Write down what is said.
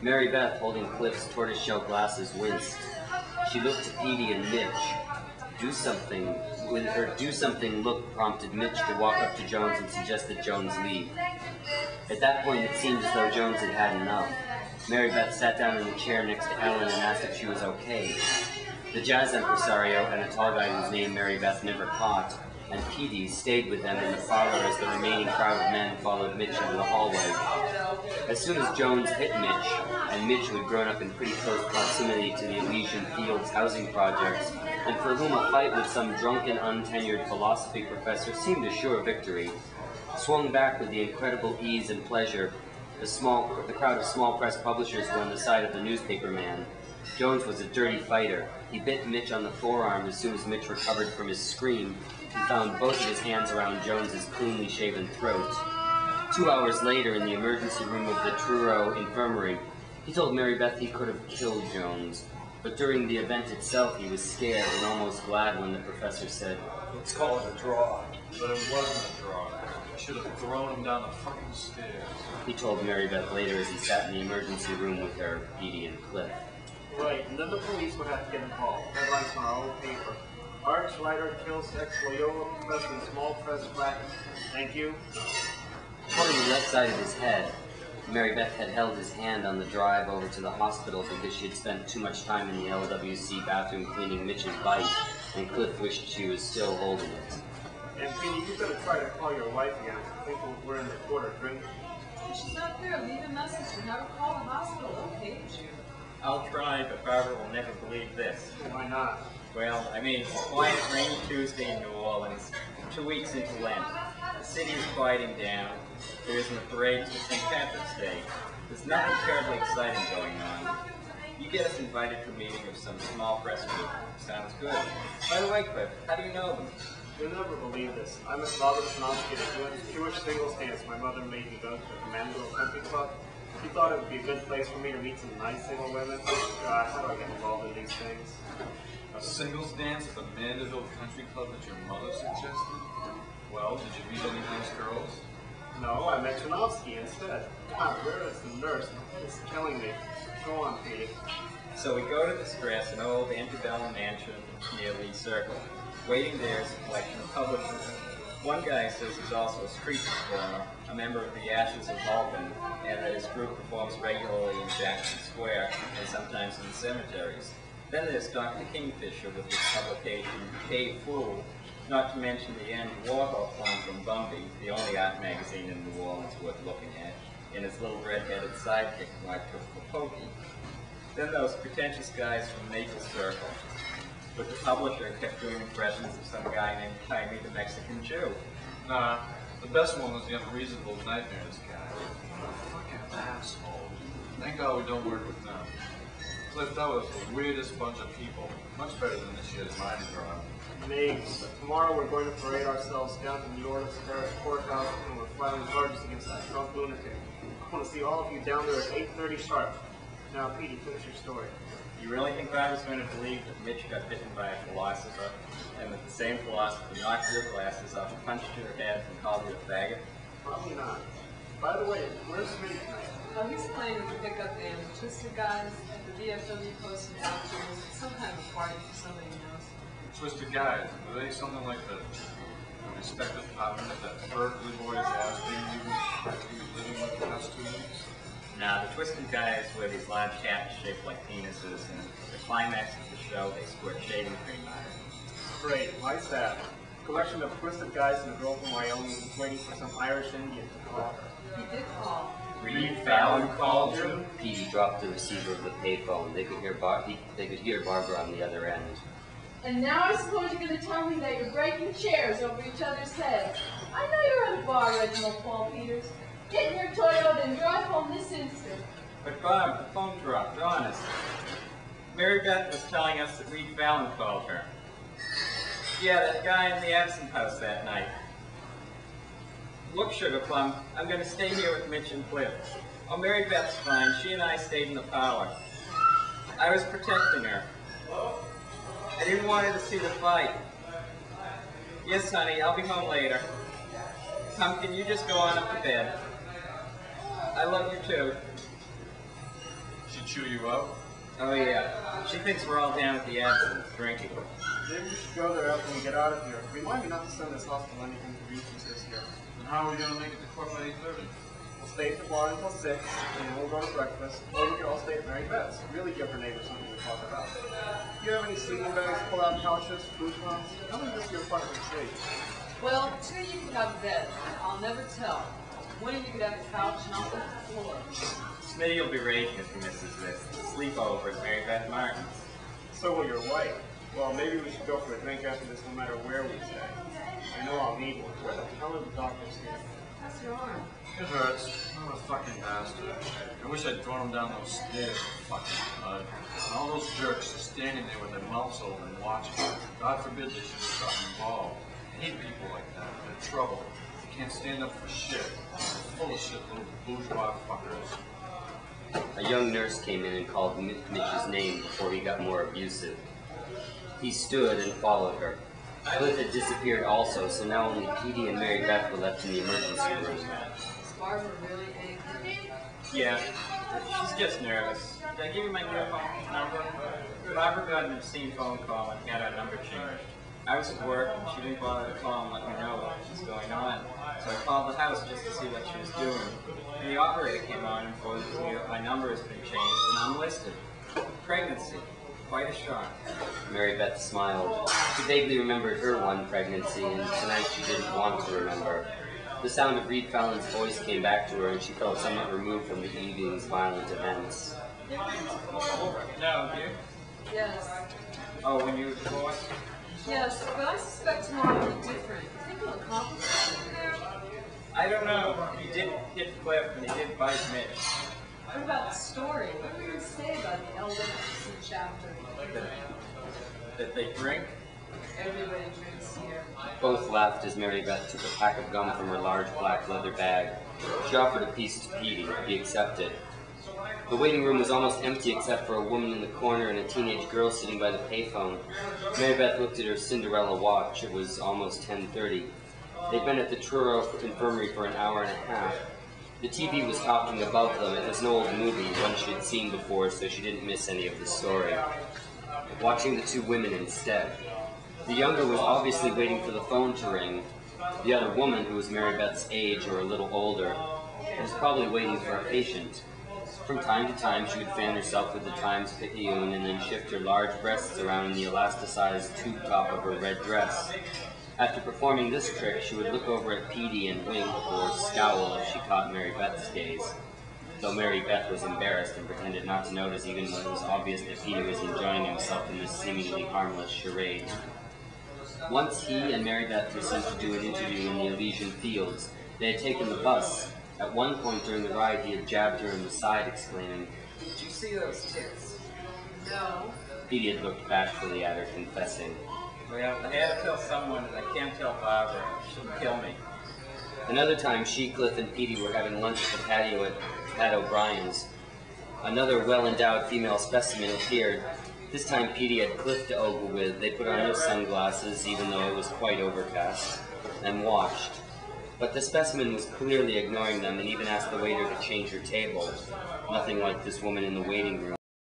Mary Beth, holding Cliff's tortoiseshell glasses, winced. She looked to Petey and Mitch. Do something. With her do something look prompted Mitch to walk up to Jones and suggest that Jones leave. At that point, it seemed as though Jones had had enough. Mary Beth sat down in the chair next to Ellen and asked if she was okay. The jazz impresario and a tall guy whose name Mary Beth never caught, and Petey stayed with them in the parlor as the remaining crowd of men followed Mitch into the hallway. As soon as Jones hit Mitch, and Mitch, who had grown up in pretty close proximity to the Elysian Fields housing projects, and for whom a fight with some drunken, untenured philosophy professor seemed a sure victory, swung back with the incredible ease and pleasure the crowd of small press publishers were on the side of the newspaper man. Jones was a dirty fighter. He bit Mitch on the forearm as soon as Mitch recovered from his scream and found both of his hands around Jones's cleanly shaven throat. 2 hours later, in the emergency room of the Truro Infirmary, he told Mary Beth he could have killed Jones. But during the event itself, he was scared and almost glad when the professor said, "Let's call it a draw." But it wasn't a draw. I should have thrown him down the fucking stairs. He told Mary Beth later as he sat in the emergency room with her, Petey and Cliff. Right, and then the police would have to get involved. Headlines from our own paper. Arch writer kills ex-Loyola professor in small press bracket. Thank you. Holding the left side of his head, Mary Beth had held his hand on the drive over to the hospital because she had spent too much time in the LWC bathroom cleaning Mitch's bite, and Cliff wished she was still holding it. And Petey, you better try to call your wife again. I think we're in the quarter drink. If she's not there, leave a message and have her call the hospital. They'll page you. I'll try, but Barbara will never believe this. Why not? Well, I mean, it's a quiet, rainy Tuesday in New Orleans, 2 weeks into Lent. The city is quieting down. There isn't a parade for St. Patrick's Day. There's nothing terribly exciting going on. You get us invited to a meeting of some small press people. Sounds good. By the way, Cliff, how do you know them? You'll never believe this. I met Robert Snotsky at a Jewish singles dance my mother made me go to at the Mandeville Country Club. She thought it would be a good place for me to meet some nice single women. God, how do I get involved in these things? A singles dance at the Mandeville Country Club that your mother suggested? Well, did you meet any nice girls? No, I met Janowski instead. God, where is the nurse? It's killing me. Go on, Petey. So we go to this dress, an old antebellum mansion near Lee Circle. Waiting there is a collection of publishers. One guy says he's also a street performer, a member of the Ashes of Malvern, and that his group performs regularly in Jackson Square and sometimes in cemeteries. Then there's Dr. Kingfisher with his publication, Cave Fool, not to mention the Andy Warhol clone from Bumby, the only art magazine in New Orleans worth looking at, and his little red-headed sidekick, Mark Pokey. Then those pretentious guys from Maple Circle. But the publisher kept doing impressions of some guy named Jaime the Mexican Jew. Nah, the best one was the Unreasonable Nightmares guy. What a fucking asshole. Thank God we don't work with them. Cliff, that was the weirdest bunch of people. Much better than this year's Mardi Gras. Maybe, but tomorrow we're going to parade ourselves down to New Orleans Parish Courthouse and we're filing charges against that drunk lunatic. I want to see all of you down there at 8:30 sharp. Now, Petey, finish your story. You really think Barbara's going to believe that Mitch got bitten by a philosopher, and that the same philosopher knocked your glasses off, punched your head, and called you a faggot? Probably not. By the way, where's Smitty tonight? Oh, he's playing with the pickup band, the Twisted Guys, at the VFW posted outdoors. Some kind of party for somebody who knows. Twisted Guys, were they something like the respected department of that Berkeley boy's ass being used living with the past 2 weeks? Now, the Twisted Guys wear these large hats shaped like penises, and at the climax of the show, they squirt shaving cream on it. Great, why's that? Collection of Twisted Guys and a girl from Wyoming who's waiting for some Irish Indian to call her. He did call. Reed Fallon called you? Petey dropped the receiver of the payphone. They could hear Barbara on the other end. And now I suppose you're going to tell me that you're breaking chairs over each other's heads. I know you're at a bar, Reginald Paul Peters. Get in your Toyota and drive home this instant. But Bob, the phone dropped, honest. Mary Beth was telling us that Reed Fallon called her. Yeah, that guy in the absent house that night. Look, Sugar Plum, I'm going to stay here with Mitch and Cliff. Oh, Mary Beth's fine. She and I stayed in the parlor. I was protecting her. I didn't want her to see the fight. Yes, honey, I'll be home later. Pumpkin, you just go on up to bed. I love you too. chew you out? Oh yeah, she thinks we're all down at the absinthe drinking. Maybe we should go there after we get out of here. Remind me not to send this hospital any contributions this year. And how are we going to make it to court by 8:30? We'll stay at the bar until 6, and then we'll go to breakfast. Or we could all stay at Mary Beth's. Really give her neighbors something to talk about. Do you have any sleeping bags, pull-out couches, food cloths? How many does your apartment sleep? Well, two you could have a bed. I'll never tell. One of you could have a couch and I'll put the floor. Smitty will be raging if he misses this. Sleepover at Mary Beth Martin's. So will your wife. Well, maybe we should go for a drink after this no matter where we stay. I know I'll need one. How are the doctors here? How's your arm? It hurts. I'm a fucking bastard. I wish I'd thrown him down those stairs, fucking mud. And all those jerks are standing there with their mouths open watching. God forbid they should have gotten involved. I hate people like that. They're trouble. They can't stand up for shit. They're full of shit, little bourgeois fuckers. A young nurse came in and called Mitch's name before he got more abusive. He stood and followed her. Cliff had disappeared also, so now only Petey and Mary Beth were left in the emergency room. Is Barbara really angry? Yeah, she's just nervous. Did I give you my new phone number? Barbara got an obscene phone call and had our number changed. I was at work and she didn't bother to call and let me know what was going on. So I called the house just to see what she was doing. And the operator came on and informed me that my number has been changed and I'm listed. Pregnancy. Quite a shock. Mary Beth smiled. She vaguely remembered her one pregnancy, and tonight she didn't want to remember. The sound of Reed Fallon's voice came back to her, and she felt somewhat removed from the evening's violent events. No, you? Yes. Oh, when you were divorced? Yes, but I suspect tomorrow will be different. You think you'll accomplish something there? I don't know. He did hit Cliff and he did bite Mitch. What about the story? What do we even say about the eldest chapter? That they drink? Everybody drinks here. Both laughed as Mary Beth took a pack of gum from her large black leather bag. She offered a piece to Petey. He accepted. The waiting room was almost empty except for a woman in the corner and a teenage girl sitting by the payphone. Mary Beth looked at her Cinderella watch. It was almost 10:30. They'd been at the Truro Infirmary for an hour and a half. The TV was talking above them. It was an old movie, one she had seen before, so she didn't miss any of the story. Watching the two women instead. The younger was obviously waiting for the phone to ring. The other woman, who was Mary Beth's age or a little older, was probably waiting for a patient. From time to time, she would fan herself with the Times-Picayune and then shift her large breasts around in the elasticized tube top of her red dress. After performing this trick, she would look over at Petey and wink or scowl if she caught Mary Beth's gaze, though Mary Beth was embarrassed and pretended not to notice even when it was obvious that Petey was enjoying himself in this seemingly harmless charade. Once he and Mary Beth were sent to do an interview in the Elysian Fields. They had taken the bus. At one point during the ride, he had jabbed her in the side, exclaiming, Did you see those tits? No. Petey had looked bashfully at her, confessing. Well, I had to tell someone that I can't tell Barbara. She'll kill me. Another time, she, Cliff, and Petey were having lunch at the patio at Pat O'Brien's. Another well-endowed female specimen appeared. This time, Petey had Cliff to ogle with. They put on their sunglasses, even though it was quite overcast, and watched. But the specimen was clearly ignoring them and even asked the waiter to change her table. Nothing like this woman in the waiting room.